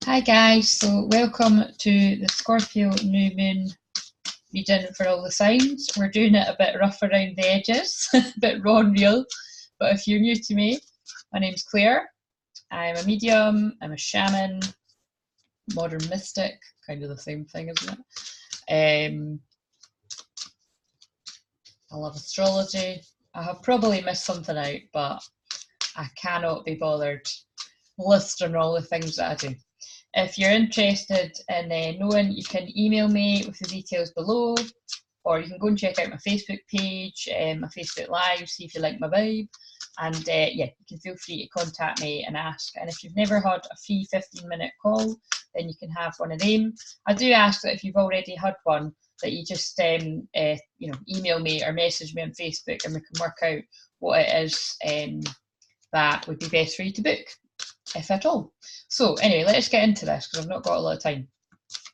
Hi guys, so welcome to the Scorpio new moon reading for all the signs. We're doing it a bit rough around the edges, a bit raw and real, but if you're new to me, my name's Claire. I'm a medium, I'm a shaman, modern mystic, kind of the same thing, isn't it? I love astrology. I have probably missed something out, but I cannot be bothered listing all the things that I do. If you're interested in knowing, you can email me with the details below, or you can go and check out my Facebook page, my Facebook Live, see if you like my vibe. And yeah, you can feel free to contact me and ask. And if you've never had a free 15-minute call, then you can have one of them. I do ask that if you've already had one, that you just email me or message me on Facebook, and we can work out what it is that would be best for you to book, if at all. So anyway, let's get into this because I've not got a lot of time.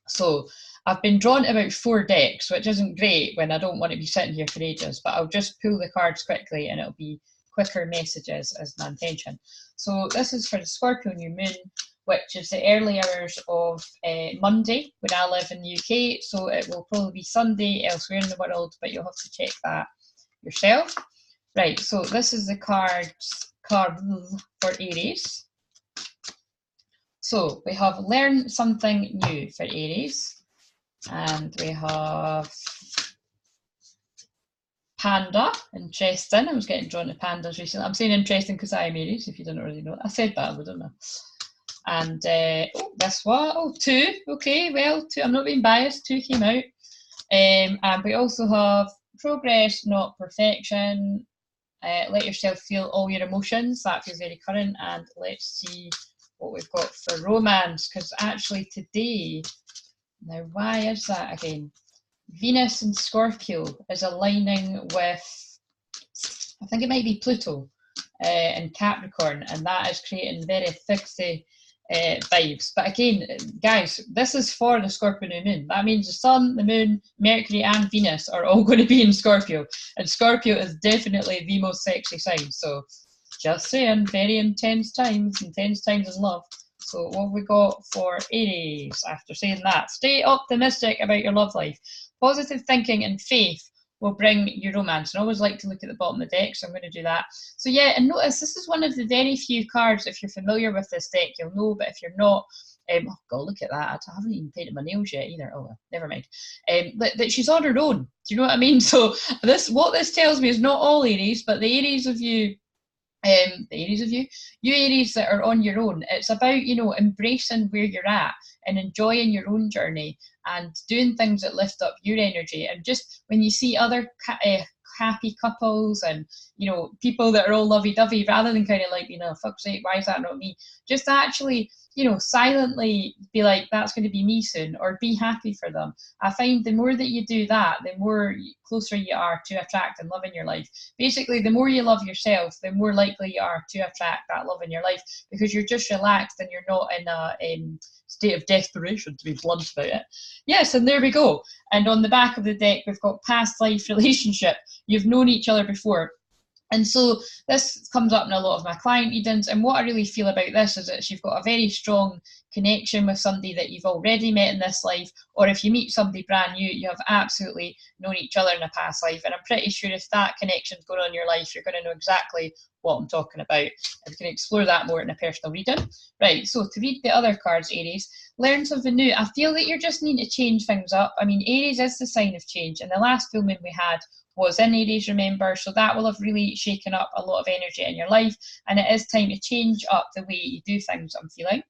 So I've been drawn about 4 decks, which isn't great when I don't want to be sitting here for ages, but I'll just pull the cards quickly and it'll be quicker messages as my intention. So this is for the Scorpio new moon, which is the early hours of Monday when I live in the UK. So it will probably be Sunday elsewhere in the world, but you'll have to check that yourself. Right, so this is the card for Aries. So we have learn something new for Aries, and we have panda, interesting. I was getting drawn to pandas recently. I'm saying interesting because I'm Aries, if you didn't already know. I said that, but I don't know. And this one, oh, 2, okay, well, 2, I'm not being biased, 2 came out. And we also have progress, not perfection. Let yourself feel all your emotions, that feels very current. And let's see what we've got for romance, because actually today, now why is that again? Venus in Scorpio is aligning with, I think it might be Pluto in Capricorn, and that is creating very fixy vibes. But again, guys, this is for the Scorpio new moon. That means the sun, the moon, Mercury and Venus are all going to be in Scorpio, and Scorpio is definitely the most sexy sign. So just saying, very intense times in love. So what have we got for Aries after saying that? Stay optimistic about your love life. Positive thinking and faith will bring you romance. And I always like to look at the bottom of the deck, so I'm going to do that. So yeah, and notice this is one of the very few cards, if you're familiar with this deck, you'll know, but if you're not, oh God, look at that. I haven't even painted my nails yet either. Oh well, never mind. That she's on her own. Do you know what I mean? So what this tells me is not all Aries, but the Aries of you, you Aries that are on your own, it's about, embracing where you're at and enjoying your own journey and doing things that lift up your energy. And just when you see other happy couples and people that are all lovey-dovey, rather than kind of like, fuck's sake, why is that not me, just actually silently be like, that's going to be me soon, or be happy for them. I find the more that you do that, the more closer you are to attract and love in your life. Basically, the more you love yourself, the more likely you are to attract that love in your life, because you're just relaxed and you're not in a state of desperation, to be blunt about it. Yes, and there we go. And on the back of the deck, we've got past life relationship. You've known each other before. And so this comes up in a lot of my client readings, and what I really feel about this is that you've got a very strong connection with somebody that you've already met in this life, or if you meet somebody brand new, you have absolutely known each other in a past life. And I'm pretty sure if that connection's going on in your life, you're going to know exactly what I'm talking about. And we can explore that more in a personal reading. Right, so to read the other cards, Aries, learn something new. I feel that you're just needing to change things up. I mean, Aries is the sign of change, and the last full moon we had was in Aries, remember, so that will have really shaken up a lot of energy in your life, and it is time to change up the way you do things, I'm feeling.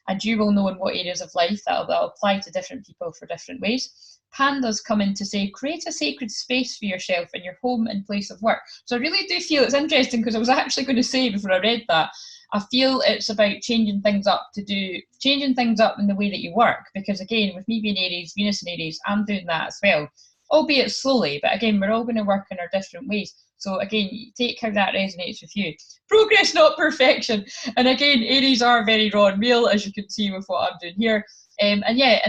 And you will know in what areas of life that'll apply to different people for different ways. Pandas come in to say, create a sacred space for yourself in your home and place of work. So I really do feel it's interesting, because I was actually going to say before I read that, I feel it's about changing things up in the way that you work, because again, with me being Aries, Venus in Aries, I'm doing that as well. Albeit slowly, but again, we're all going to work in our different ways. So again, take how that resonates with you. Progress, not perfection. And again, Aries are very raw and real, as you can see with what I'm doing here. And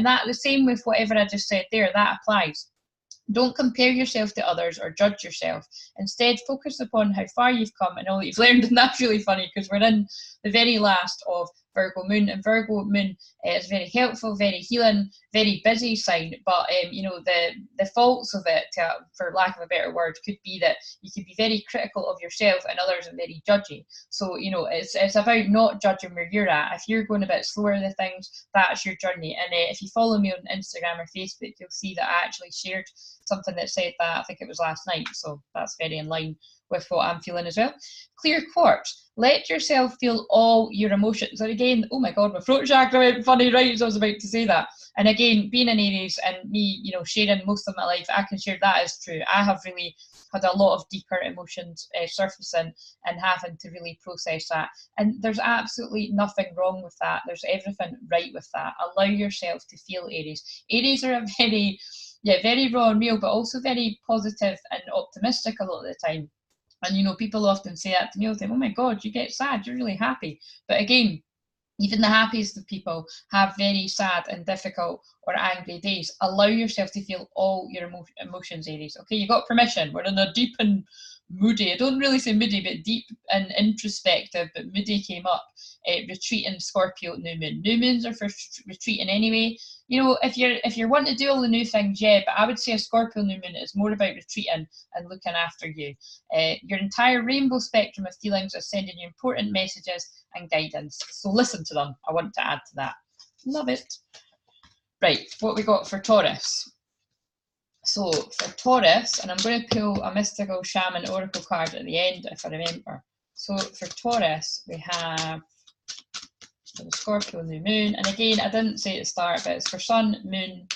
that the same with whatever I just said there, that applies. Don't compare yourself to others or judge yourself. Instead, focus upon how far you've come and all that you've learned. And that's really funny, because we're in the very last of Virgo moon, and Virgo moon is very helpful, very healing, very busy sign, but you know, the faults of it, for lack of a better word, could be that you could be very critical of yourself and others and very judgy. So, you know, it's about not judging where you're at. If you're going a bit slower with things, that's your journey. And if you follow me on Instagram or Facebook, you'll see that I actually shared something that said that, I think it was last night. So that's very in line with what I'm feeling as well. Clear quartz. Let yourself feel all your emotions. And again, oh my God, my throat chakra went funny right as I was about to say that. And again, being an Aries and me, you know, sharing most of my life, I can share that is true. I have really had a lot of deeper emotions surfacing and having to really process that. And there's absolutely nothing wrong with that. There's everything right with that. Allow yourself to feel Aries. Aries are a very, very raw and real, but also very positive and optimistic a lot of the time. And, you know, people often say that to me all the time, oh my God, you get sad, you're really happy. But again, even the happiest of people have very sad and difficult or angry days. Allow yourself to feel all your emotions, Aries. Okay, you got permission. We're in a deep and moody, I don't really say moody, but deep and introspective, but moody came up. Retreating Scorpio new moon. New moons are for retreating anyway. You know, if you're wanting to do all the new things, yeah, but I would say a Scorpio new moon is more about retreating and looking after you. Your entire rainbow spectrum of feelings are sending you important messages and guidance. So listen to them. I want to add to that. Love it. Right, what we got for Taurus? So for Taurus, and I'm going to pull a mystical shaman oracle card at the end if I remember. So for Taurus, we have the Scorpio new moon, and again, I didn't say at the start, but it's for Sun, Moon,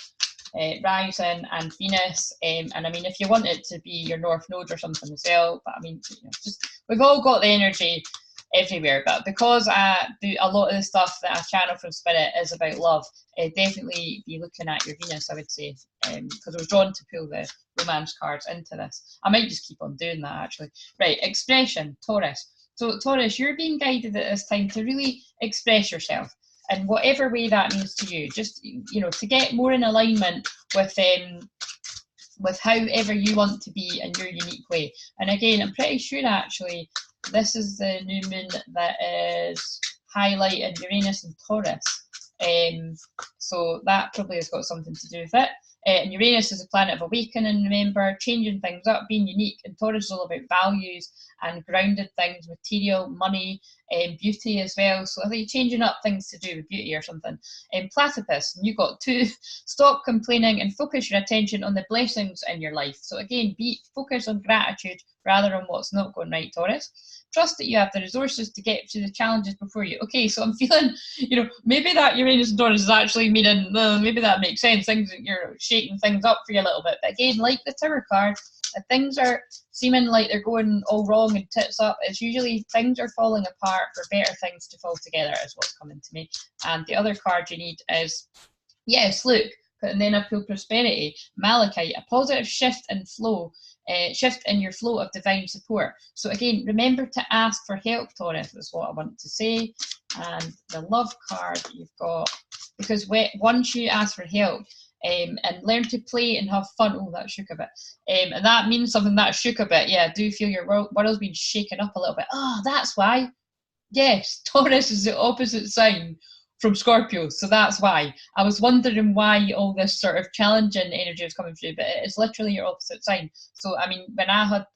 rising, and Venus. And I mean, if you want it to be your North Node or something as well, but I mean, you know, just we've all got the energy everywhere, but because I do a lot of the stuff that I channel from Spirit is about love, definitely be looking at your Venus, I would say, because I was drawn to pull the romance cards into this. I might just keep on doing that actually. Right, expression, Taurus. So Taurus, you're being guided at this time to really express yourself in whatever way that means to you. Just, you know, to get more in alignment with however you want to be in your unique way. And again, I'm pretty sure actually this is the new moon that is highlighted Uranus and Taurus. So that probably has got something to do with it. And Uranus is a planet of awakening, remember, changing things up, being unique. And Taurus is all about values and grounded things, material, money, beauty as well. So I think changing up things to do with beauty or something. Platypus, you got to stop complaining and focus your attention on the blessings in your life. So again, focus on gratitude rather on what's not going right, Taurus. Trust that you have the resources to get through the challenges before you. Okay, so I'm feeling, you know, maybe that Uranus and Taurus is actually meaning, maybe that makes sense. Things, you're shaking things up for you a little bit. But again, like the Tower card, if things are seeming like they're going all wrong and tits up, it's usually things are falling apart for better things to fall together is what's coming to me. And the other card you need is, yes, look, and then I pull prosperity, Malachite, a positive shift in flow. Shift in your flow of divine support. So again, remember to ask for help, Taurus, is what I want to say. And the love card you've got, because once you ask for help and learn to play and have fun, oh, that shook a bit. And that means something that shook a bit. Yeah, I do feel your world's been shaken up a little bit. Oh, that's why. Yes, Taurus is the opposite sign from Scorpio, so that's why. I was wondering why all this sort of challenging energy was coming through, but it's literally your opposite sign. So, I mean, when I had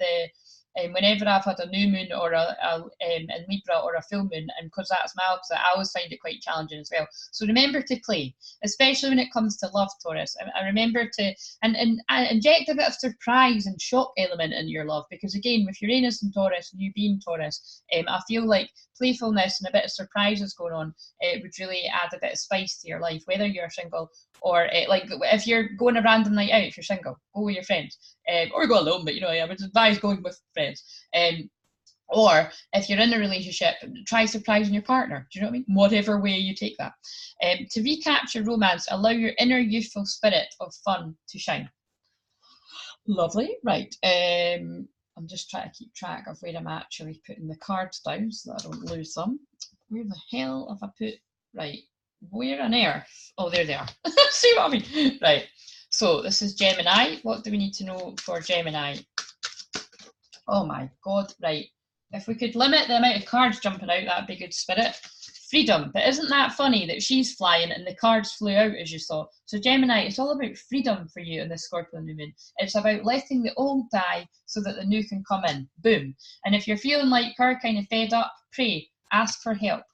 whenever I've had a new moon or in Libra or a full moon, and because that's my opposite, I always find it quite challenging as well. So remember to play, especially when it comes to love, Taurus. And remember to and inject a bit of surprise and shock element in your love, because again, with Uranus and Taurus, and you being Taurus, I feel like playfulness and a bit of surprises going on would really add a bit of spice to your life, whether you're single or like if you're going a random night out, if you're single, go with your friends, or go alone, but you know, I would advise going with friends. Or if you're in a relationship, try surprising your partner. Do you know what I mean? Whatever way you take that. To recapture romance, allow your inner youthful spirit of fun to shine. Lovely. Right. I'm just trying to keep track of where I'm actually putting the cards down so that I don't lose them. Where the hell have I put? Right. Where on earth? Oh, there they are. See what I mean? Right. So this is Gemini. What do we need to know for Gemini? Oh my God. Right. If we could limit the amount of cards jumping out, that'd be good, Spirit. freedom. But isn't that funny that she's flying and the cards flew out as you saw? So Gemini, it's all about freedom for you in this Scorpio new moon. It's about letting the old die so that the new can come in. Boom. And if you're feeling like her, kind of fed up, pray, ask for help.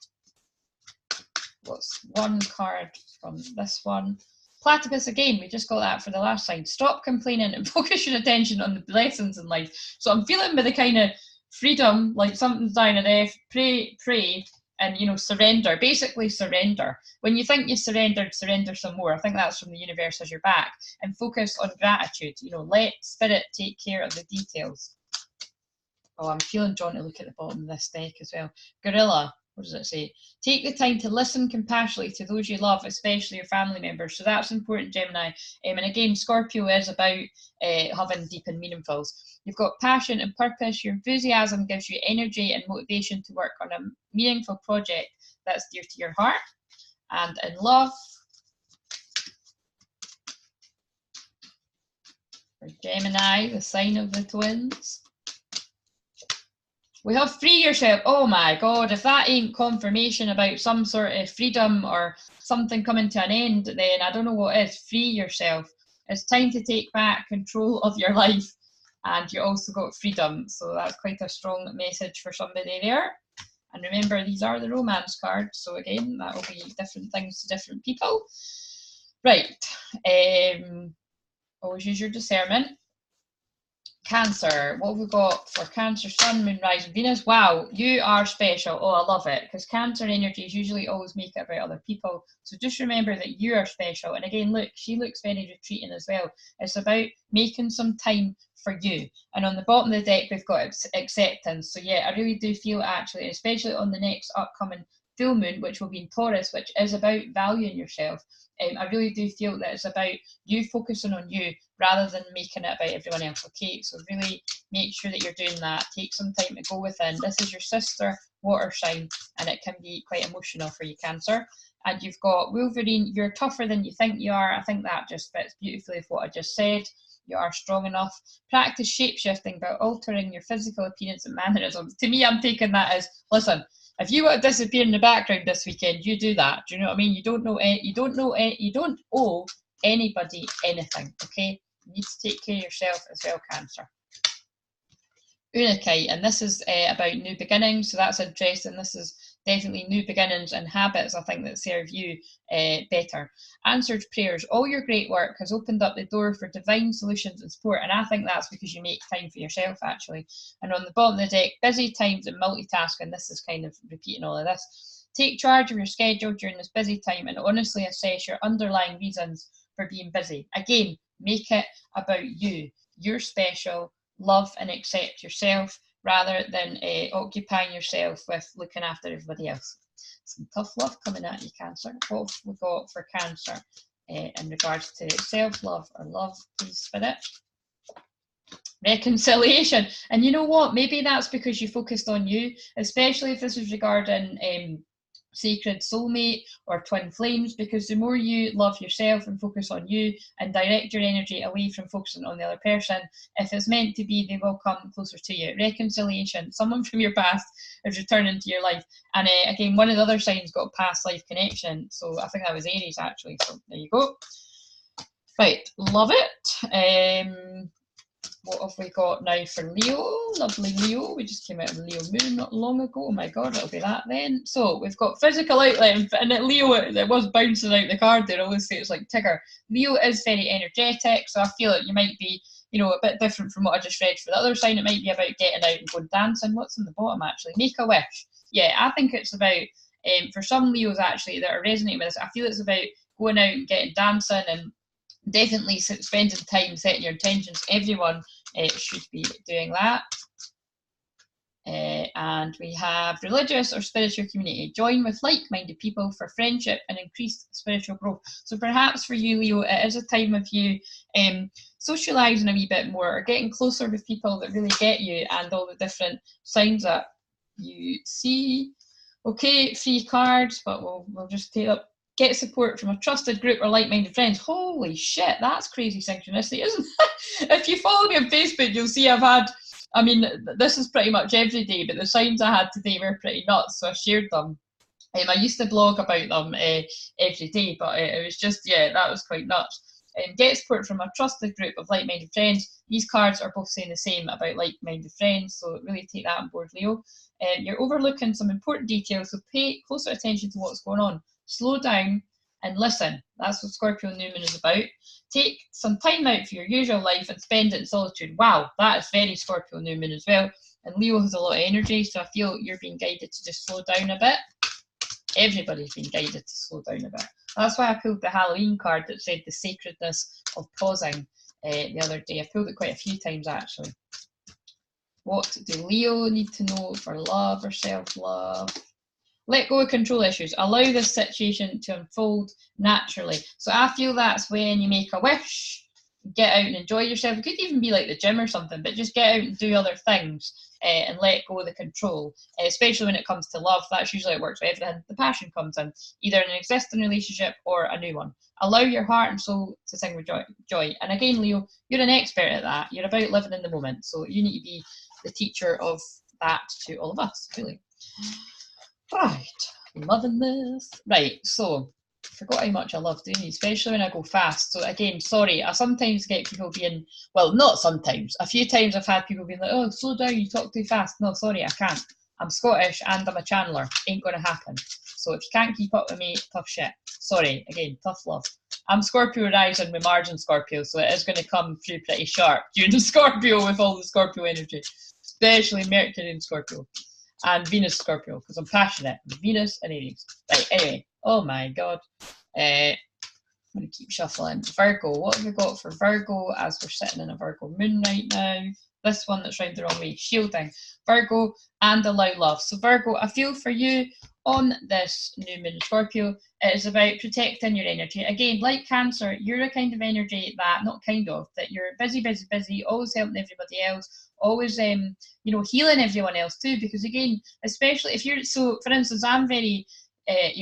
What's one card from this one? Platypus again, we just got that for the last sign. Stop complaining and focus your attention on the blessings in life. So I'm feeling with the kind of freedom, like something's dying a death, pray, and, you know, surrender. Basically surrender. When you think you surrendered, surrender some more. I think that's from the universe as your back. And focus on gratitude. You know, let spirit take care of the details. Oh, I'm feeling drawn to look at the bottom of this deck as well. Gorilla. What does it say? Take the time to listen compassionately to those you love, especially your family members. So that's important, Gemini. And again, Scorpio is about having deep and meaningfuls. You've got passion and purpose. Your enthusiasm gives you energy and motivation to work on a meaningful project that's dear to your heart. And in love, for Gemini, the sign of the twins, we have free yourself. Oh my God, if that ain't confirmation about some sort of freedom or something coming to an end, then I don't know what is. Free yourself. It's time to take back control of your life. And you also got freedom. So that's quite a strong message for somebody there. And remember, these are the romance cards. So again, that will be different things to different people. Right. Always use your discernment. Cancer, what have we got for Cancer, Sun, Moon, Rising, Venus? Wow, you are special. Oh, I love it, because Cancer energies usually always make it about other people. So just remember that you are special. And again, look, she looks very retreating as well. It's about making some time for you. And on the bottom of the deck, we've got acceptance. So yeah, I really do feel actually, especially on the next upcoming full moon, which will be in Taurus, which is about valuing yourself. I really do feel that it's about you focusing on you rather than making it about everyone else, okay? So really make sure that you're doing that. Take some time to go within. This is your sister water sign, and it can be quite emotional for you, Cancer. And you've got Wolverine, you're tougher than you think you are. I think that just fits beautifully with what I just said. You are strong enough. Practice shape-shifting by altering your physical appearance and mannerisms. To me, I'm taking that as, listen, if you want to disappear in the background this weekend, you do that. Do you know what I mean? You don't owe anybody anything, okay? You need to take care of yourself as well, Cancer. Unakite, and this is about new beginnings, so that's interesting. This is definitely new beginnings and habits, I think, that serve you better. Answered prayers. All your great work has opened up the door for divine solutions and support, and I think that's because you make time for yourself, actually. And on the bottom of the deck, busy times and multitasking. This is kind of repeating all of this. Take charge of your schedule during this busy time and honestly assess your underlying reasons for being busy. Again, make it about you. You're special. Love and accept yourself rather than occupying yourself with looking after everybody else. Some tough love coming at you, Cancer. What have we got for Cancer in regards to self-love or love, please, Spirit? Reconciliation. And you know what? Maybe that's because you focused on you, especially if this is regarding sacred soulmate or twin flames, because the more you love yourself and focus on you and direct your energy away from focusing on the other person, if it's meant to be, they will come closer to you. Reconciliation. Someone from your past is returning to your life. And again, one of the other signs got past life connection. So I think that was Aries, actually. So there you go. Right. Love it. What have we got now for Leo? Lovely Leo. We just came out of the Leo moon not long ago. Oh my God, it'll be that then. So we've got physical outlet, and at Leo, it was bouncing out the card there. I always say it's like Tigger. Leo is very energetic, so I feel like you might be, you know, a bit different from what I just read for the other sign. It might be about getting out and going dancing. What's in the bottom, actually? Make a wish. Yeah, I think it's about, for some Leos actually that are resonating with this, I feel it's about going out and getting dancing and definitely spending time setting your intentions. Everyone should be doing that. And we have religious or spiritual community. Join with like-minded people for friendship and increased spiritual growth. So perhaps for you, Leo, it is a time of you socialising a wee bit more or getting closer with people that really get you and all the different signs that you see. Okay, free cards, but we'll just take up. Get support from a trusted group or like-minded friends. Holy shit, that's crazy synchronicity, isn't it? If you follow me on Facebook, you'll see I've had, I mean, this is pretty much every day, but the signs I had today were pretty nuts, so I shared them. I used to blog about them every day, but it was just, yeah, that was quite nuts. Get support from a trusted group of like-minded friends. These cards are both saying the same about like-minded friends, so really take that on board, Leo. You're overlooking some important details, so pay closer attention to what's going on. Slow down and listen. That's what Scorpio New Moon is about. Take some time out for your usual life and spend it in solitude. Wow, that is very Scorpio New Moon as well. And Leo has a lot of energy, so I feel you're being guided to just slow down a bit. Everybody's been guided to slow down a bit. That's why I pulled the Halloween card that said the sacredness of pausing the other day. I pulled it quite a few times actually. What do Leo need to know for love or self-love? Let go of control issues. Allow this situation to unfold naturally. So I feel that's when you make a wish, get out and enjoy yourself. It could even be like the gym or something, but just get out and do other things and let go of the control, especially when it comes to love. That's usually how it works with everything. The passion comes in, either an existing relationship or a new one. Allow your heart and soul to sing with joy. And again, Leo, you're an expert at that. You're about living in the moment. So you need to be the teacher of that to all of us, really. Right, loving this. Right, so I forgot how much I love doing these, especially when I go fast. So again, sorry, I sometimes get people being, well, not sometimes, a few times I've had people being like, oh, slow down, you talk too fast. No, sorry, I can't. I'm Scottish and I'm a channeler. Ain't gonna happen. So if you can't keep up with me, tough shit. Sorry, again, tough love. I'm Scorpio rising with Mars and Scorpio, so it is going to come through pretty sharp during the Scorpio with all the Scorpio energy, especially Mercury in Scorpio. And Venus Scorpio, because I'm passionate. Venus and Aries. Right, anyway. Oh my god. I'm going to keep shuffling. Virgo. What have we got for Virgo as we're sitting in a Virgo moon right now? This one that's round the wrong way. Shielding. Virgo and allow love. So Virgo, I feel for you on this new moon in Scorpio, it is about protecting your energy. Again, like Cancer, you're a kind of energy that, not kind of, that you're busy, busy, busy, always helping everybody else, always healing everyone else too, because again, especially if you're, so for instance, I'm very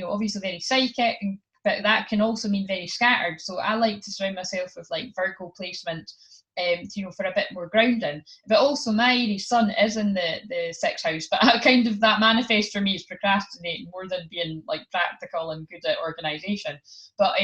obviously very psychic, but that can also mean very scattered, so I like to surround myself with like Virgo placement for a bit more grounding. But also my Aries sun is in the sixth house, but kind of that manifest for me is procrastinating more than being like practical and good at organisation. But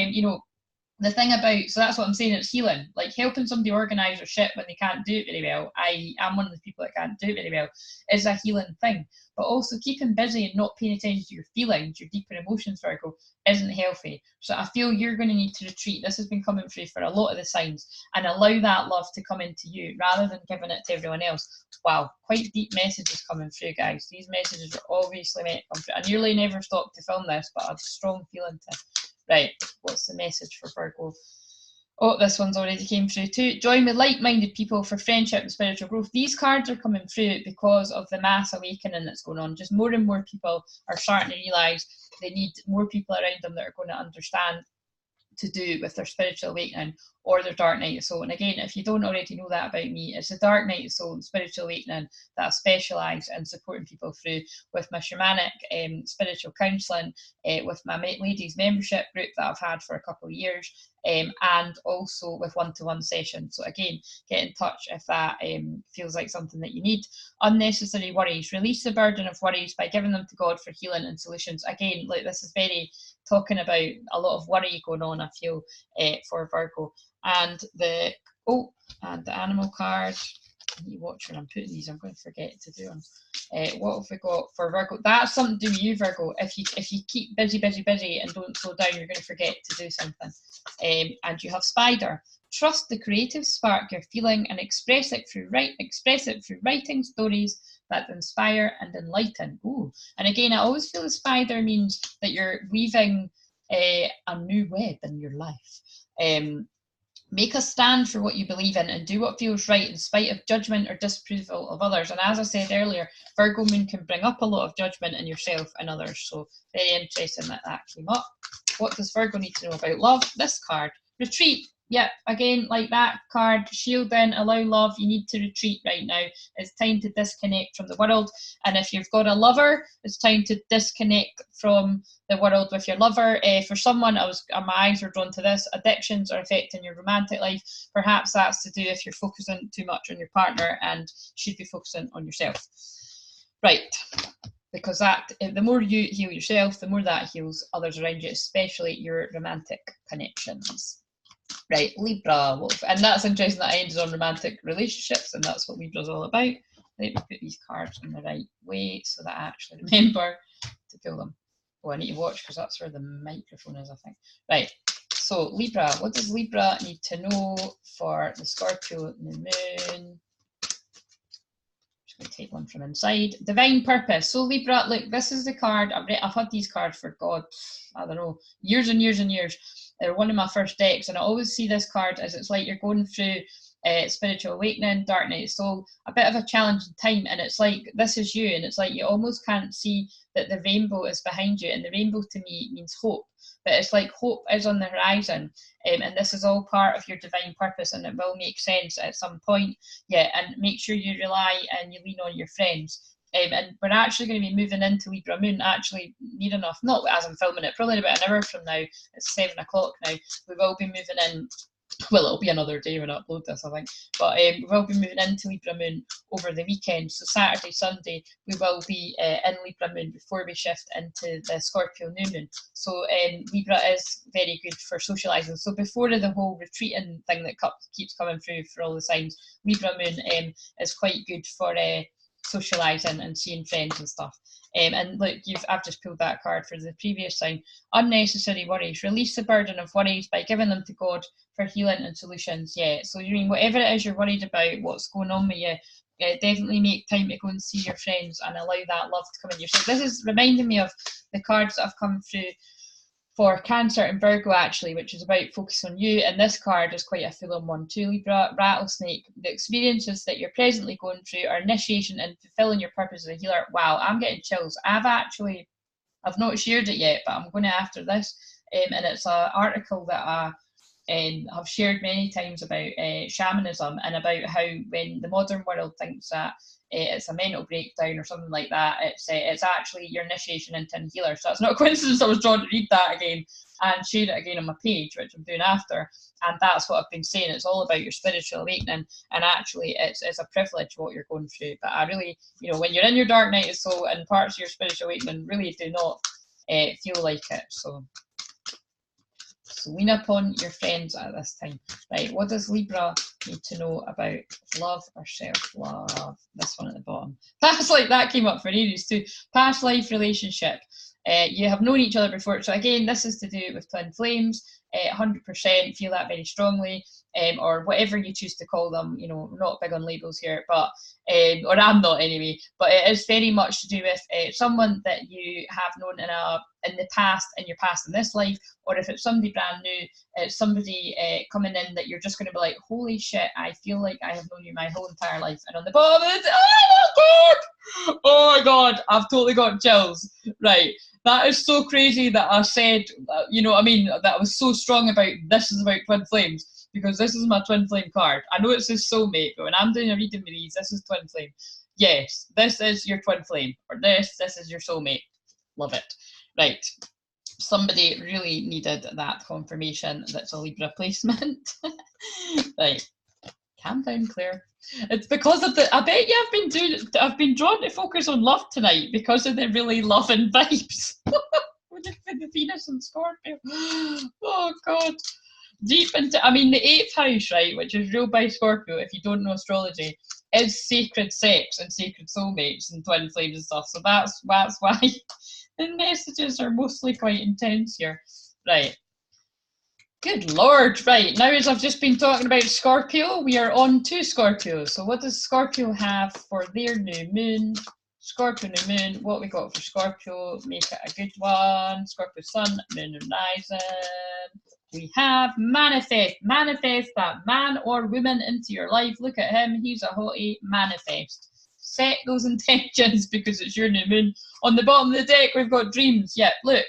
the thing about, so that's what I'm saying, it's healing, like helping somebody organise their shit when they can't do it very well. I'm one of the people that can't do it very well, is a healing thing. But also keeping busy and not paying attention to your feelings, your deeper emotions, Virgo, isn't healthy. So I feel you're going to need to retreat. This has been coming through for a lot of the signs, and allow that love to come into you rather than giving it to everyone else. Wow, quite deep messages coming through, guys. These messages are obviously meant to come through. I nearly never stopped to film this, but I have a strong feeling to. Right, what's the message for Virgo? Oh, this one's already came through too. Join with like-minded people for friendship and spiritual growth. These cards are coming through because of the mass awakening that's going on. Just more and more people are starting to realise they need more people around them that are going to understand to do with their spiritual awakening or their dark night of soul. And again, if you don't already know that about me, it's the dark night of soul and spiritual awakening that I specialise in supporting people through with my shamanic spiritual counselling, with my ladies membership group that I've had for a couple of years, and also with one-to-one sessions. So again, get in touch if that feels like something that you need. Unnecessary worries. Release the burden of worries by giving them to God for healing and solutions. Again, like this is very talking about a lot of worry going on, I feel, for Virgo. And the animal card. I need to watch when I'm putting these. I'm going to forget to do them. What have we got for Virgo? That's something to do with you, Virgo. If you keep busy, busy, busy and don't slow down, you're going to forget to do something. And you have Spider. Trust the creative spark you're feeling and express it through writing stories that inspire and enlighten. Ooh. And again, I always feel the spider means that you're weaving a new web in your life. Make a stand for what you believe in and do what feels right in spite of judgment or disapproval of others. And as I said earlier, Virgo moon can bring up a lot of judgment in yourself and others. So very interesting that came up. What does Virgo need to know about love? This card, retreat. Yep, again, like that card, shield in, allow love. You need to retreat right now. It's time to disconnect from the world. And if you've got a lover, it's time to disconnect from the world with your lover. For someone, my eyes were drawn to this, addictions are affecting your romantic life. Perhaps that's to do if you're focusing too much on your partner and should be focusing on yourself. Right, because that, the more you heal yourself, the more that heals others around you, especially your romantic connections. Right, Libra, and that's interesting that I ended on romantic relationships, and that's what Libra's all about. Let me put these cards in the right way so that I actually remember to pull them. Oh, I need to watch because that's where the microphone is, I think. Right, so Libra, what does Libra need to know for the Scorpio new moon? Just going to take one from inside. Divine purpose. So Libra, look, this is the card. I've had these cards for, God, I don't know, years and years and years. They're one of my first decks, and I always see this card as it's like you're going through spiritual awakening, dark night of soul, a bit of a challenging time, and it's like this is you, and it's like you almost can't see that the rainbow is behind you, and the rainbow to me means hope, but it's like hope is on the horizon, and this is all part of your divine purpose, and it will make sense at some point. Yeah, and make sure you rely and you lean on your friends. And we're actually going to be moving into Libra moon actually near enough, not as I'm filming it, probably about an hour from now. It's 7 o'clock now. We will be moving in, well, it'll be another day when I upload this, I think, but we will be moving into Libra moon over the weekend. So Saturday, Sunday, we will be in Libra moon before we shift into the Scorpio new moon. So Libra is very good for socialising. So before the whole retreating thing that keeps coming through for all the signs, Libra moon is quite good for socialising and seeing friends and stuff. And look, I've just pulled that card for the previous sign. Unnecessary worries. Release the burden of worries by giving them to God for healing and solutions. Yeah, so you mean whatever it is you're worried about, what's going on with you, definitely make time to go and see your friends and allow that love to come in. So this is reminding me of the cards that have come through for Cancer and Virgo, actually, which is about focus on you. And this card is quite a full-on one too, Libra. Rattlesnake. The experiences that you're presently going through are initiation and fulfilling your purpose as a healer. Wow, I'm getting chills. I've not shared it yet, but I'm going to after this. And it's an article that I've shared many times about shamanism, and about how when the modern world thinks that it's a mental breakdown or something like that, it's actually your initiation into a healer. So it's not a coincidence I was drawn to read that again and share it again on my page, which I'm doing after. And that's what I've been saying. It's all about your spiritual awakening, and actually it's a privilege what you're going through. But I really, when you're in your dark night of soul and parts of your spiritual awakening really do not feel like it. So lean upon your friends at this time. Right, what does Libra need to know about love or self-love? This one at the bottom. Past life, that came up for Aries too. Past life relationship. You have known each other before. So again, this is to do with twin flames. 100% feel that very strongly, or whatever you choose to call them. Not big on labels here, but or I'm not anyway. But it is very much to do with someone that you have known in the past, in your past in this life, or if it's somebody brand new, it's somebody coming in that you're just going to be like, holy shit, I feel like I have known you my whole entire life. And on the bottom, it's oh my god, I've totally got chills. Right. That is so crazy that I said, that I was so strong about this is about twin flames, because this is my twin flame card. I know it says soulmate, but when I'm doing a reading with these, this is twin flame. Yes, this is your twin flame, or this is your soulmate. Love it. Right. Somebody really needed that confirmation that's a Libra placement. Right. Calm down, Claire. It's because of I bet you I've been drawn to focus on love tonight because of the really loving vibes. With the Venus and Scorpio. Oh God. Deep into, the 8th house, right, which is ruled by Scorpio, if you don't know astrology, is sacred sex and sacred soulmates and twin flames and stuff. So that's why the messages are mostly quite intense here. Right. Good Lord, right, now as I've just been talking about Scorpio, we are on to Scorpio. So what does Scorpio have for their new moon? Scorpio new moon, what we got for Scorpio, make it a good one. Scorpio sun, moon and rising. We have manifest that man or woman into your life. Look at him, he's a hottie. Manifest. Set those intentions because it's your new moon. On the bottom of the deck, we've got dreams. Yeah, look.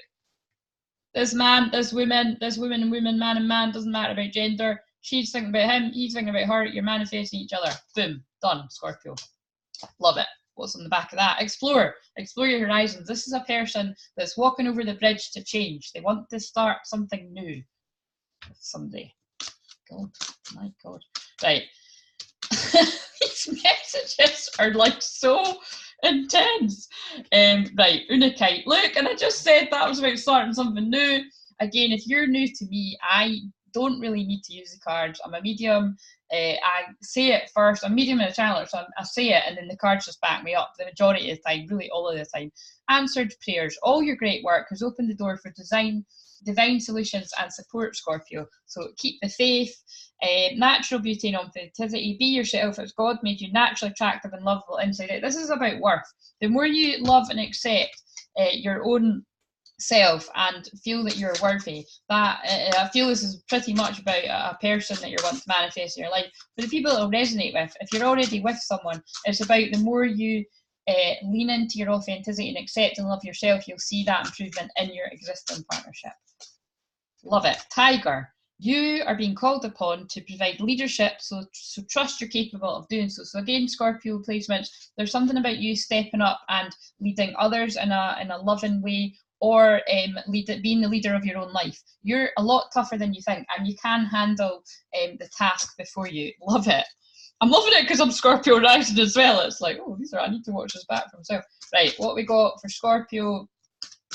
This man, this woman and woman, man and man, doesn't matter about gender. She's thinking about him, he's thinking about her, you're manifesting each other. Boom, done, Scorpio. Love it. What's on the back of that? Explore your horizons. This is a person that's walking over the bridge to change. They want to start something new with somebody. God, my God. Right. These messages are like so Intense. Right, Unakite. Look, and I just said that was about starting something new. Again, if you're new to me, I don't really need to use the cards. I'm a medium. I say it first. I'm a medium and a channeler, so I say it, and then the cards just back me up the majority of the time, really all of the time. Answered prayers. All your great work has opened the door for divine solutions and support, Scorpio. So keep the faith. Natural beauty and authenticity. Be yourself as God made you, naturally attractive and lovable inside out. This is about worth. The more you love and accept your own self and feel that you're worthy, that I feel this is pretty much about a person that you're wanting to manifest in your life. For the people that will resonate with, if you're already with someone, it's about the more you lean into your authenticity and accept and love yourself, you'll see that improvement in your existing partnership. Love it. Tiger. You are being called upon to provide leadership, so trust you're capable of doing so. So again, Scorpio placements, there's something about you stepping up and leading others in a loving way, or being the leader of your own life. You're a lot tougher than you think, and you can handle the task before you. Love it. I'm loving it because I'm Scorpio rising as well. It's like, oh, I need to watch this back for myself. Right, what we got for Scorpio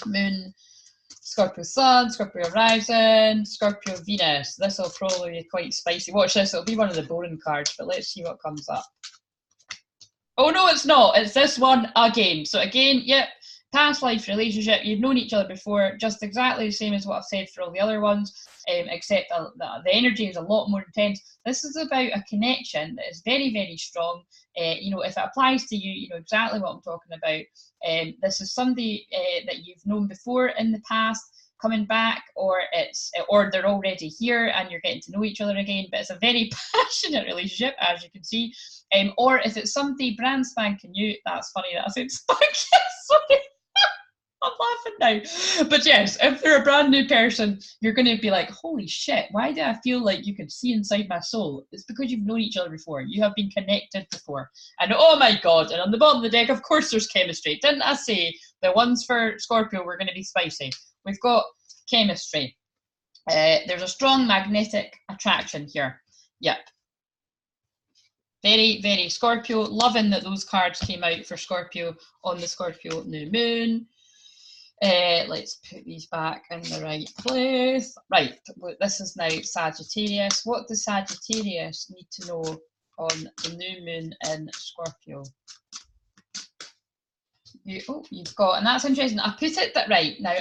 moon, Scorpio Sun, Scorpio Rising, Scorpio Venus. This will probably be quite spicy. Watch this, it'll be one of the boring cards, but let's see what comes up. Oh no, it's not. It's this one again. So again, yep, past life relationship. You've known each other before, just exactly the same as what I've said for all the other ones, except the energy is a lot more intense. This is about a connection that is very, very strong. If it applies to you, you know exactly what I'm talking about. This is somebody that you've known before in the past coming back, or they're already here and you're getting to know each other again, but it's a very passionate relationship, as you can see. Or if it's somebody brand spanking new, that's funny that I said spanking, sorry. I'm laughing now. But yes, if they're a brand new person, you're going to be like, holy shit, why do I feel like you can see inside my soul? It's because you've known each other before. You have been connected before. And oh my God, and on the bottom of the deck, of course, there's chemistry. Didn't I say the ones for Scorpio were going to be spicy? We've got chemistry. There's a strong magnetic attraction here. Yep. Very, very Scorpio. Loving that those cards came out for Scorpio on the Scorpio new moon. Let's put these back in the right place. Right, this is now Sagittarius. What does Sagittarius need to know on the new moon in Scorpio? You've got, and that's interesting. I put it that right now.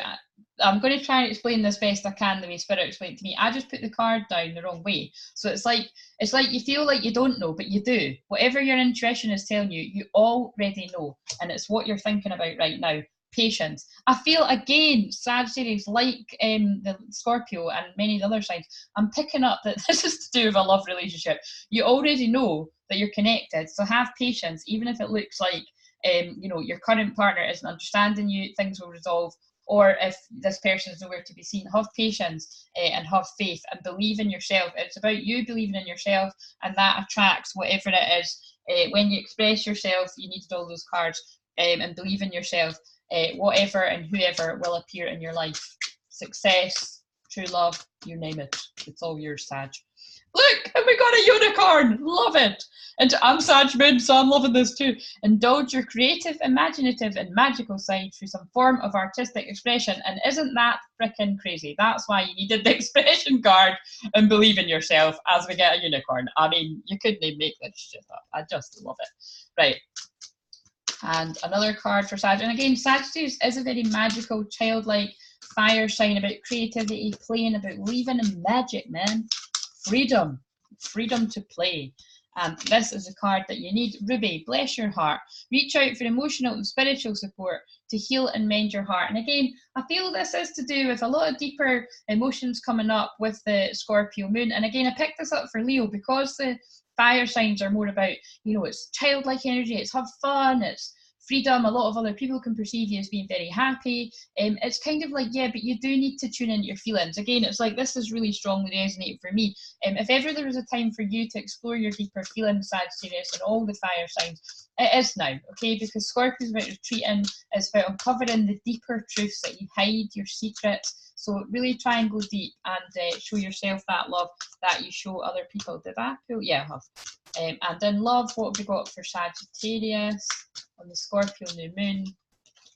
I'm going to try and explain this best I can the way Spirit explained it to me. I just put the card down the wrong way. So it's like you feel like you don't know, but you do. Whatever your intuition is telling you, you already know. And it's what you're thinking about right now. Patience. I feel again, Sagittarius, like the Scorpio and many of the other signs, I'm picking up that this is to do with a love relationship. You already know that you're connected, so have patience, even if it looks like your current partner isn't understanding you. Things will resolve. Or if this person is nowhere to be seen, have patience and have faith and believe in yourself. It's about you believing in yourself, and that attracts whatever it is. When you express yourself, you needed all those cards, and believe in yourself. Whatever and whoever will appear in your life. Success, true love, you name it. It's all yours, Sag. Look, we got a unicorn. Love it. And I'm Sag Moon, so I'm loving this too. Indulge your creative, imaginative, and magical side through some form of artistic expression. And isn't that freaking crazy? That's why you needed the expression card and believe in yourself as we get a unicorn. I mean, you couldn't even make this shit up. I just love it. Right. And another card for Sag. And again, Sagittarius is a very magical, childlike fire sign about creativity, playing, about believing in magic, man. Freedom to play. And this is a card that you need. Ruby, bless your heart. Reach out for emotional and spiritual support to heal and mend your heart. And again, I feel this is to do with a lot of deeper emotions coming up with the Scorpio moon. And again, I picked this up for Leo because the fire signs are more about, it's childlike energy, it's have fun, it's freedom. A lot of other people can perceive you as being very happy. It's kind of like, yeah, but you do need to tune into your feelings. Again, it's like this is really strongly resonating for me. If ever there was a time for you to explore your deeper feelings, Sagittarius, and all the fire signs, it is now, okay? Because Scorpio is about retreating, it's about uncovering the deeper truths that you hide, your secrets. So really try and go deep and show yourself that love that you show other people. Did I? Yeah, I have. And in love, what have we got for Sagittarius on the Scorpio new moon?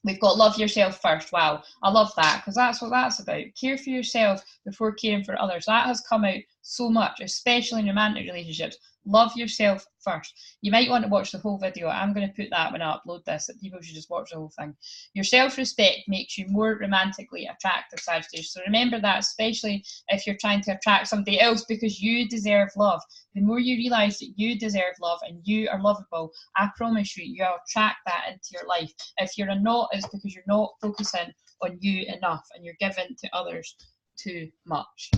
We've got love yourself first. Wow, I love that, because that's what that's about. Care for yourself before caring for others. That has come out so much, especially in romantic relationships. Love yourself first. You might want to watch the whole video. I'm going to put that when I upload this, that people should just watch the whole thing. Your self-respect makes you more romantically attractive, Sagittarius. So remember that, especially if you're trying to attract somebody else, because you deserve love. The more you realise that you deserve love and you are lovable, I promise you, you'll attract that into your life. If you're not, it's because you're not focusing on you enough and you're giving to others too much.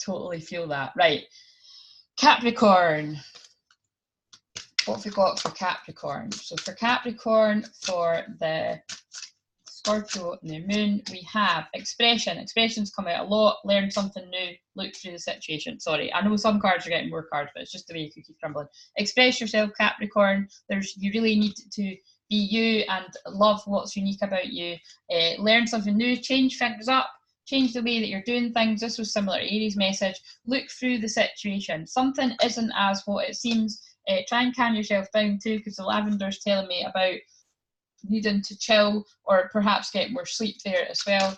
Totally feel that. Right. Capricorn. What have we got for Capricorn? So for Capricorn, for the Scorpio new moon, we have expression. Expressions come out a lot. Learn something new. Look through the situation. Sorry, I know some cards are getting more cards, but it's just the way you can keep crumbling. Express yourself, Capricorn. You really need to be you and love what's unique about you. Learn something new. Change things up. Change the way that you're doing things. This was similar to Aries' message. Look through the situation. Something isn't as what it seems. Try and calm yourself down too, because the lavender's telling me about needing to chill or perhaps get more sleep there as well.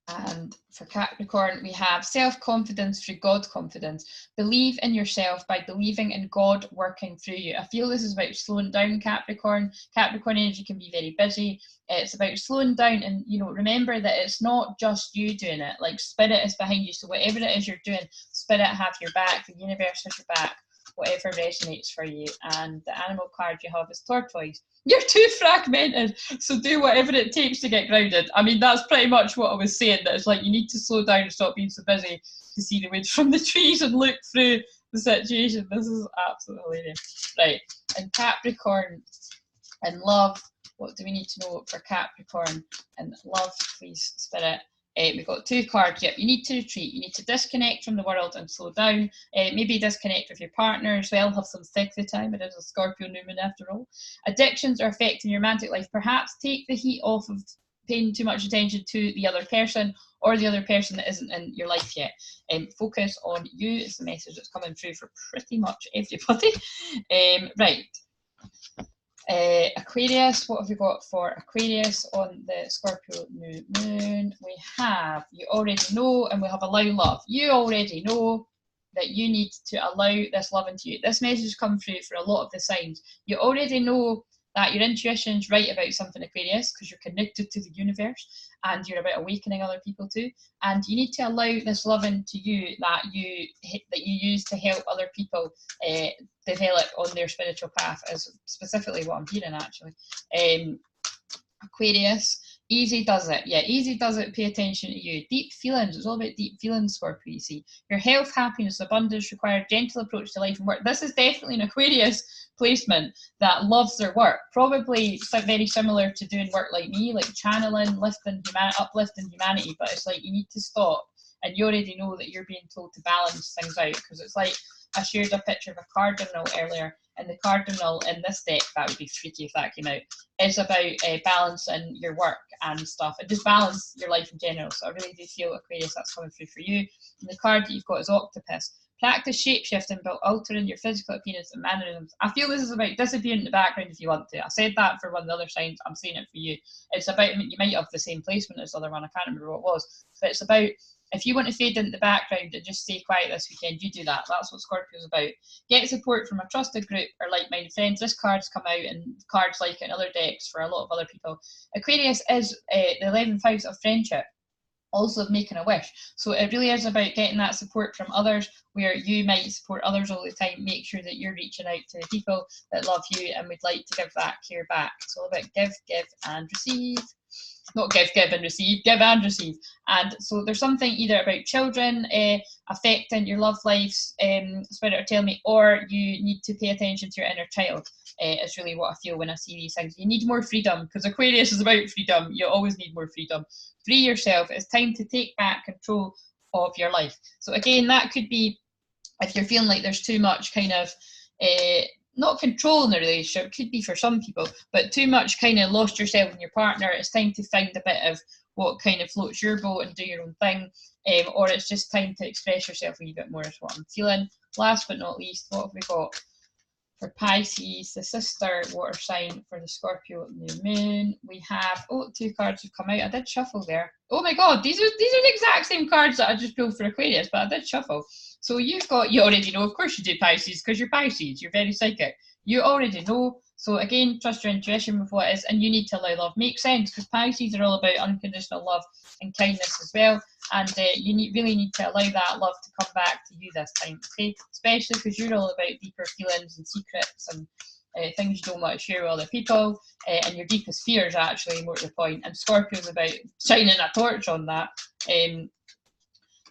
And for Capricorn, we have self-confidence through God-confidence. Believe in yourself by believing in God working through you. I feel this is about slowing down, Capricorn. Capricorn energy can be very busy. It's about slowing down and, remember that it's not just you doing it. Like, Spirit is behind you. So whatever it is you're doing, Spirit have your back. The universe has your back. Whatever resonates for you. And the animal card you have is tortoise. You're too fragmented, so do whatever it takes to get grounded. I mean, that's pretty much what I was saying, that it's like you need to slow down and stop being so busy to see the wood from the trees and look through the situation. This is absolutely hilarious. Right, and Capricorn and love, what do we need to know for Capricorn and love, please, Spirit? We've got two cards. Yep, you need to retreat. You need to disconnect from the world and slow down. Maybe disconnect with your partner as well. Have some sexy time. It is a Scorpio new moon after all. Addictions are affecting your romantic life. Perhaps take the heat off of paying too much attention to the other person or the other person that isn't in your life yet. Focus on you is the message that's coming through for pretty much everybody. Right. Aquarius, what have we got for Aquarius on the Scorpio new moon? We have, you already know, and we have allow love. You already know that you need to allow this love into you. This message has come through for a lot of the signs. You already know that your intuition's right about something, Aquarius, because you're connected to the universe and you're about awakening other people too. And you need to allow this love into you that you use to help other people develop on their spiritual path, is specifically what I'm hearing actually. Aquarius, easy does it. Yeah, easy does it. Pay attention to you. Deep feelings. It's all about deep feelings, Scorpio, you see. Your health, happiness, abundance require a gentle approach to life and work. This is definitely an Aquarius placement that loves their work. Probably very similar to doing work like me, like channeling, uplifting humanity. But it's like you need to stop. And you already know that you're being told to balance things out, because it's like I shared a picture of a cardinal earlier, and the cardinal in this deck, that would be freaky if that came out, is about balancing your work and stuff, and just balance your life in general. So I really do feel, Aquarius, that's coming through for you. And the card that you've got is Octopus. Practice shapeshifting by altering your physical appearance and mannerisms. I feel this is about disappearing in the background if you want to. I said that for one of the other signs. I'm saying it for you. It's about, you might have the same placement as the other one. I can't remember what it was. But it's about, if you want to fade into the background and just stay quiet this weekend, you do that. That's what Scorpio is about. Get support from a trusted group or like-minded friends. This card's come out, and cards like it in other decks for a lot of other people. Aquarius is the 11th house of friendship, also of making a wish. So it really is about getting that support from others, where you might support others all the time. Make sure that you're reaching out to the people that love you and would like to give that care back. It's all about give and receive. Not give and receive, give and receive. And so there's something either about children affecting your love lives, Spirit are telling me, or you need to pay attention to your inner child. Is really what I feel when I see these things. You need more freedom, because Aquarius is about freedom. You always need more freedom. Free yourself. It's time to take back control of your life. So again, that could be if you're feeling like there's too much kind of not control in the relationship, could be for some people, but too much kind of lost yourself and your partner. It's time to find a bit of what kind of floats your boat and do your own thing, or it's just time to express yourself a wee bit more is what I'm feeling. Last but not least, what have we got for Pisces, the sister water sign for the Scorpio new moon? We have, oh, 2 cards have come out. I did shuffle there. Oh my god, these are the exact same cards that I just pulled for Aquarius, but I did shuffle. So you've got, you already know, of course you do Pisces, because you're Pisces, you're very psychic. You already know. So again, trust your intuition with what it is, and you need to allow love. Makes sense, because Pisces are all about unconditional love and kindness as well. And you really need to allow that love to come back to you this time, okay? Especially because you're all about deeper feelings and secrets and things you don't want to share with other people, and your deepest fears, actually, more to the point. And Scorpio's about shining a torch on that.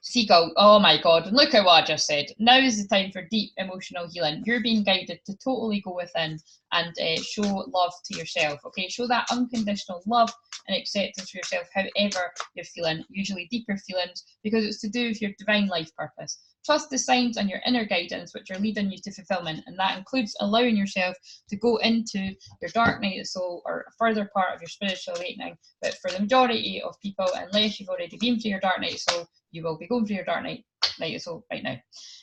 Seagull, oh my god, and look at what I just said. Now is the time for deep emotional healing. You're being guided to totally go within and show love to yourself, okay? Show that unconditional love and acceptance for yourself, however you're feeling, usually deeper feelings, because it's to do with your divine life purpose. Trust the signs and your inner guidance, which are leading you to fulfillment, and that includes allowing yourself to go into your dark night of soul or a further part of your spiritual awakening. But for the majority of people, unless you've already been through your dark night of soul, you will be going through your dark night of soul right now.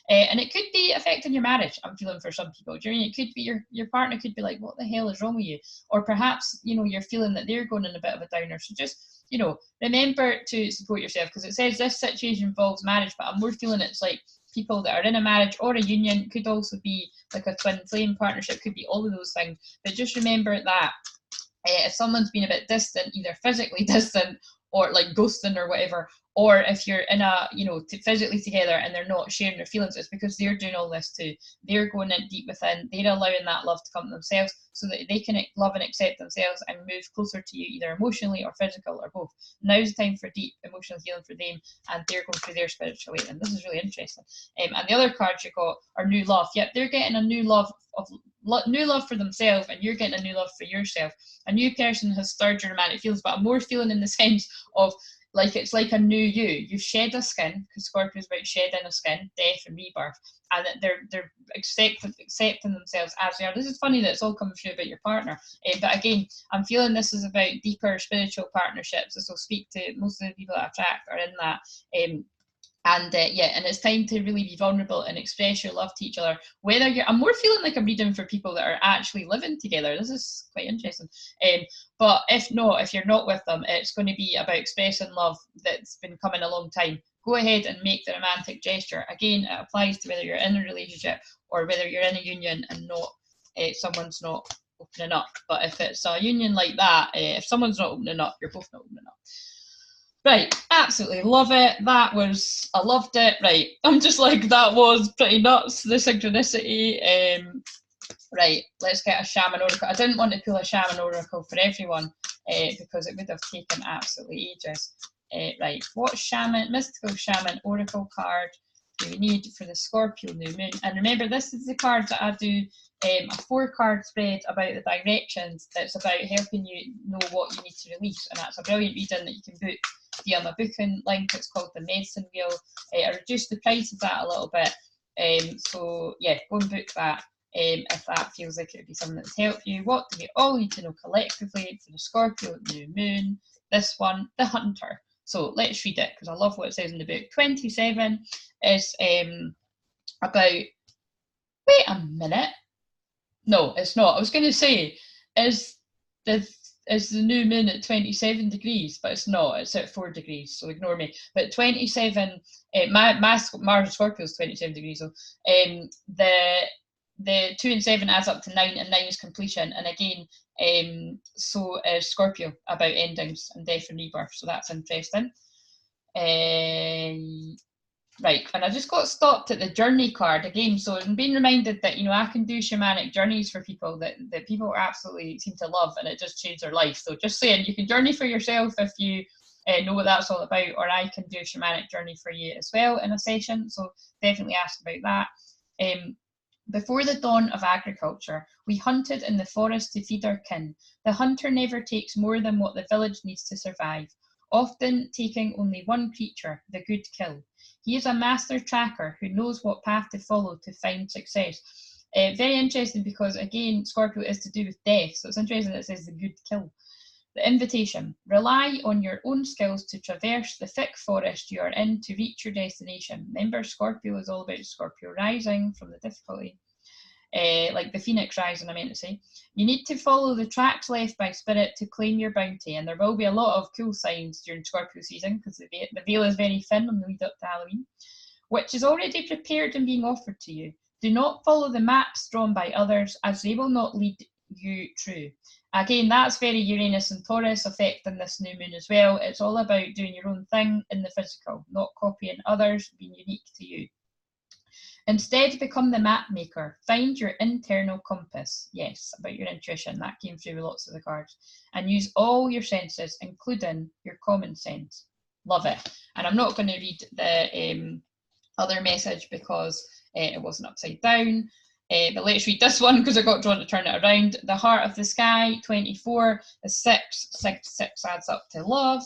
And it could be affecting your marriage, I'm feeling, for some people. Do you know, it could be your partner could be like, what the hell is wrong with you? Or perhaps, you know, you're feeling that they're going in a bit of a downer. So just, you know, remember to support yourself, because it says this situation involves marriage, but I'm more feeling it's like people that are in a marriage or a union. Could also be like a twin flame partnership, could be all of those things. But just remember that if someone's been a bit distant, either physically distant or like ghosting or whatever, or if you're in a, you know, physically together and they're not sharing their feelings, it's because they're doing all this too. They're going in deep within, they're allowing that love to come to themselves so that they can love and accept themselves and move closer to you, either emotionally or physical or both. Now's the time for deep emotional healing for them, and they're going through their spiritual awakening. This is really interesting. And the other cards you got are new love. Yep, they're getting a new love new love for themselves, and you're getting a new love for yourself. A new person has stirred your romantic feelings, but I'm more feeling in the sense of like it's like a new you. You've shed a skin, because Scorpio is about shedding a skin, death and rebirth, and they're accepting themselves as they are. This is funny that it's all coming through about your partner, but again, I'm feeling this is about deeper spiritual partnerships. This will speak to most of the people that I attract are in that. Yeah, and it's time to really be vulnerable and express your love to each other. Whether you're, I'm more feeling like I'm reading for people that are actually living together. This is quite interesting. But if not, if you're not with them, it's going to be about expressing love that's been coming a long time. Go ahead and make the romantic gesture. Again, it applies to whether you're in a relationship or whether you're in a union and not someone's not opening up. But if it's a union like that, if someone's not opening up, you're both not opening up. Right, absolutely love it. I loved it. Right, I'm just like, that was pretty nuts, the synchronicity. Right, let's get a shaman oracle. I didn't want to pull a shaman oracle for everyone because it would have taken absolutely ages. Right, what mystical shaman oracle card do we need for the Scorpio new moon? And remember, this is the card that I do a 4-card spread about the directions. That's about helping you know what you need to release, and that's a brilliant reading that you can book via my booking link. It's called the Medicine Wheel. I reduced the price of that a little bit, so yeah, go and book that if that feels like it would be something that would help you. What do we all need to know collectively for the Scorpio new moon? This one, the Hunter. So let's read it, because I love what it says in the book. 27 is about, wait a minute, no, it's not. I was going to say, is the new moon at 27 degrees, but it's not. It's at 4 degrees, so ignore me. But 27, my Mars and Scorpio is 27 degrees. So the 2 and 7 adds up to 9, and 9 is completion. And again, so is Scorpio, about endings and death and rebirth. So that's interesting. Right, and I just got stopped at the journey card again. So I'm being reminded that, you know, I can do shamanic journeys for people that people absolutely seem to love, and it just changed their life. So just saying, you can journey for yourself if you know what that's all about, or I can do a shamanic journey for you as well in a session. So definitely ask about that. Before the dawn of agriculture, we hunted in the forest to feed our kin. The hunter never takes more than what the village needs to survive, often taking only one creature, the good kill. He is a master tracker who knows what path to follow to find success. Very interesting, because again, Scorpio is to do with death, so it's interesting that it says the good kill. The invitation. Rely on your own skills to traverse the thick forest you are in to reach your destination. Remember, Scorpio is all about Scorpio rising from the difficulty. Like the phoenix rising, I meant to say. You need to follow the tracks left by spirit to claim your bounty, and there will be a lot of cool signs during Scorpio season because the veil is very thin on the lead up to Halloween, which is already prepared and being offered to you. Do not follow the maps drawn by others, as they will not lead you true. Again, that's very Uranus and Taurus affecting this new moon as well. It's all about doing your own thing in the physical, not copying others, being unique to you. Instead, become the map maker. Find your internal compass. Yes, about your intuition. That came through with lots of the cards. And use all your senses, including your common sense. Love it. And I'm not going to read the other message because it wasn't upside down. But let's read this one because I got drawn to turn it around. The Heart of the Sky, 24, is 6. 6 adds up to love.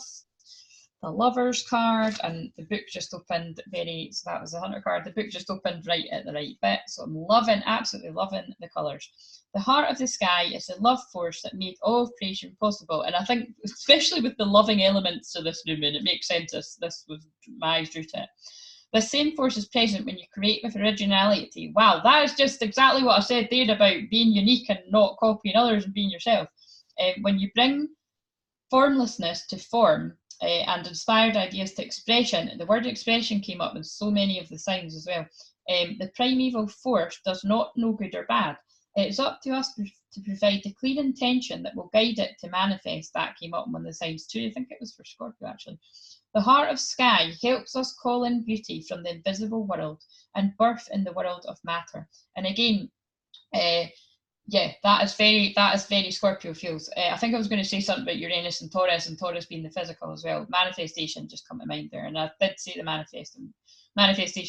The Lover's card, and the book just opened so that was the Hunter card. The book just opened right at the right bit, so I'm loving, absolutely loving the colours. The Heart of the Sky is the love force that made all of creation possible, and I think especially with the loving elements to this new moon, it makes sense. This was my eyes drew to it. The same force is present when you create with originality. Wow, that is just exactly what I said there about being unique and not copying others and being yourself. When you bring formlessness to form, and inspired ideas to expression. The word expression came up in so many of the signs as well. The primeval force does not know good or bad. It's up to us to provide the clear intention that will guide it to manifest. That came up in one of the signs too. I think it was for Scorpio actually. The Heart of Sky helps us call in beauty from the invisible world and birth in the world of matter. And again, yeah, that is very Scorpio feels. I think I was going to say something about Uranus and Taurus being the physical as well. Manifestation just come to mind there, and I did say the manifestation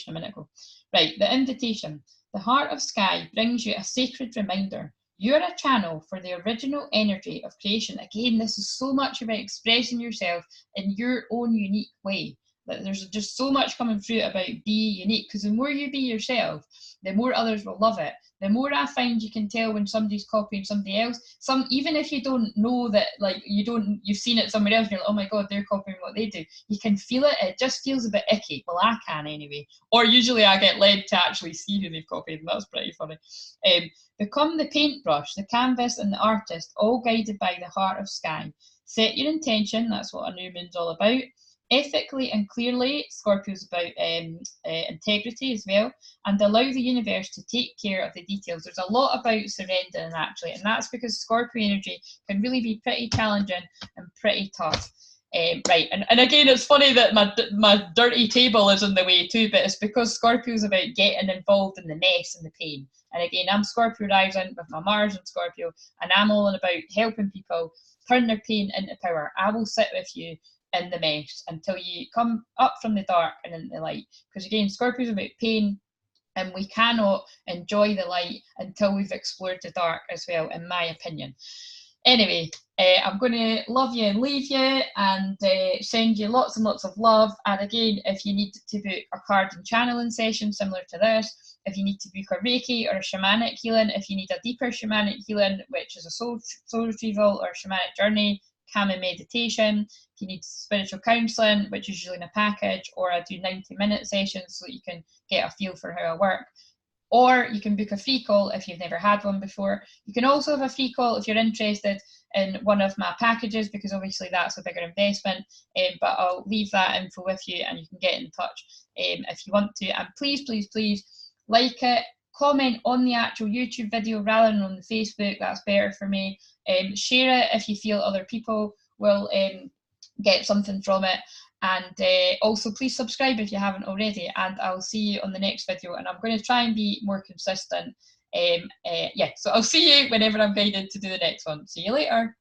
a minute ago. Right, the invitation. The Heart of Sky brings you a sacred reminder. You're a channel for the original energy of creation. Again, this is so much about expressing yourself in your own unique way. There's just so much coming through about be unique, because the more you be yourself, the more others will love it. The more I find you can tell when somebody's copying somebody else. Even if you don't know that, like you've seen it somewhere else, and you're like, oh my God, they're copying what they do. You can feel it. It just feels a bit icky. Well, I can anyway. Or usually I get led to actually see who they've copied, and that's pretty funny. Become the paintbrush, the canvas, and the artist, all guided by the Heart of Sky. Set your intention. That's what a new moon's all about. Ethically and clearly, Scorpio's about integrity as well, and allow the universe to take care of the details. There's a lot about surrendering actually, and that's because Scorpio energy can really be pretty challenging and pretty tough. Right, and again, it's funny that my dirty table is in the way too, but it's because Scorpio's about getting involved in the mess and the pain. And again, I'm Scorpio rising with my Mars and Scorpio, and I'm all about helping people turn their pain into power. I will sit with you in the mess until you come up from the dark and into the light, because again, Scorpio's about pain, and we cannot enjoy the light until we've explored the dark as well, in my opinion. Anyway, I'm going to love you and leave you, and send you lots and lots of love. And again, if you need to book a card and channeling session similar to this, if you need to book a Reiki or a shamanic healing, if you need a deeper shamanic healing, which is a soul retrieval or shamanic journey, Kama meditation, if you need spiritual counselling, which is usually in a package, or I do 90-minute sessions so that you can get a feel for how I work. Or you can book a free call if you've never had one before. You can also have a free call if you're interested in one of my packages, because obviously that's a bigger investment, but I'll leave that info with you and you can get in touch if you want to. And please, please, please like it. Comment on the actual YouTube video rather than on the Facebook. That's better for me. Share it if you feel other people will get something from it. And also please subscribe if you haven't already, and I'll see you on the next video. And I'm going to try and be more consistent. Yeah, so I'll see you whenever I'm guided to do the next one. See you later.